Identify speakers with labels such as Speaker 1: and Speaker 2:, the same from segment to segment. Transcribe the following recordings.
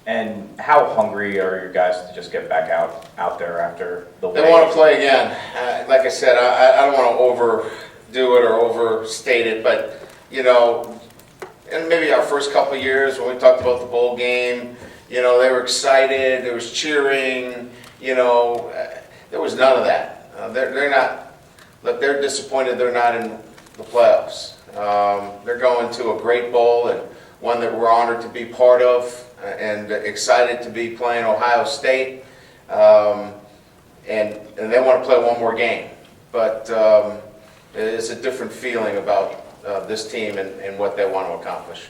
Speaker 1: And how hungry are your guys to just get back out there after the
Speaker 2: They
Speaker 1: wave?
Speaker 2: want to play again. Like I said, I don't want to overdo it or overstate it, but, you know, and maybe our first couple of years when we talked about the bowl game, you know, they were excited, there was cheering, you know, there was none of that. They're not, look, they're disappointed they're not in the playoffs. They're going to a great bowl and one that we're honored to be part of and excited to be playing Ohio State. And they want to play one more game. But it's a different feeling about this team and what they want to accomplish.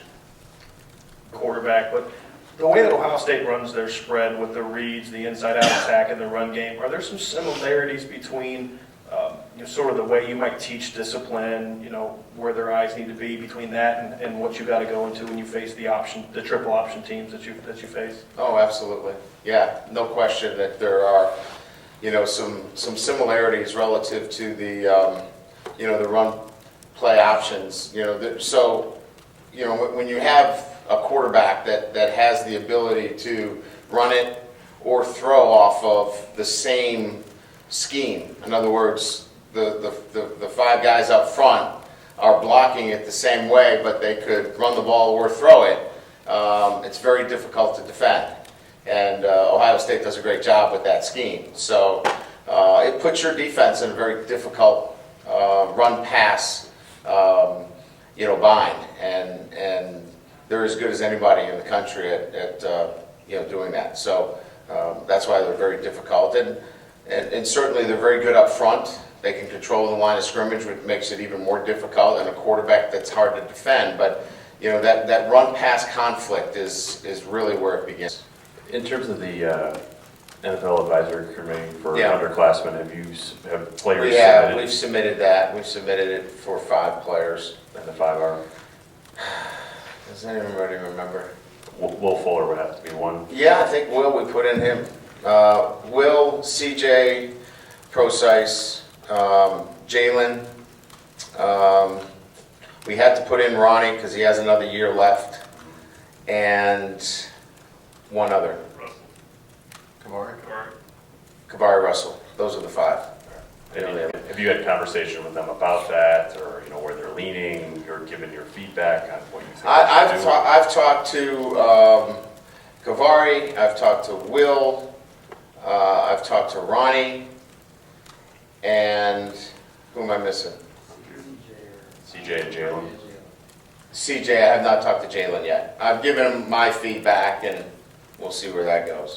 Speaker 3: Quarterback, but the way that Ohio State runs their spread with the reads, the inside-out attack, and the run game, are there some similarities between sort of the way you might teach discipline, where their eyes need to be between that and what you got to go into when you face the triple option teams that you face?
Speaker 2: Oh, absolutely. Yeah, no question that there are, some similarities relative to the, the run play options. So, when you have a quarterback that has the ability to run it or throw off of the same scheme. In other words, the five guys up front are blocking it the same way, but they could run the ball or throw it. It's very difficult to defend. And Ohio State does a great job with that scheme. So it puts your defense in a very difficult run-pass bind. And they're as good as anybody in the country at doing that. So that's why they're very difficult. And certainly they're very good up front. They can control the line of scrimmage, which makes it even more difficult, and a quarterback that's hard to defend. But that run-pass conflict is really where it begins.
Speaker 4: In terms of the NFL advisory committee for underclassmen, have players submitted?
Speaker 2: We've submitted that. We've submitted it for 5 players.
Speaker 4: And the 5 are?
Speaker 2: Does anybody remember?
Speaker 4: Will Fuller would have to be one.
Speaker 2: Yeah, I think Will, we put in him. Will, CJ, Procise, Jalen. We had to put in Ronnie because he has another year left. And one other. Kavari Russell. Those are the 5.
Speaker 4: Have you had conversation with them about that, or where they're leaning, or given your feedback on what you think?
Speaker 2: I've talked to Kavari. I've talked to Will. I've talked to Ronnie. And who am I missing?
Speaker 4: CJ and Jalen.
Speaker 2: CJ, I have not talked to Jalen yet. I've given him my feedback, and we'll see where that goes.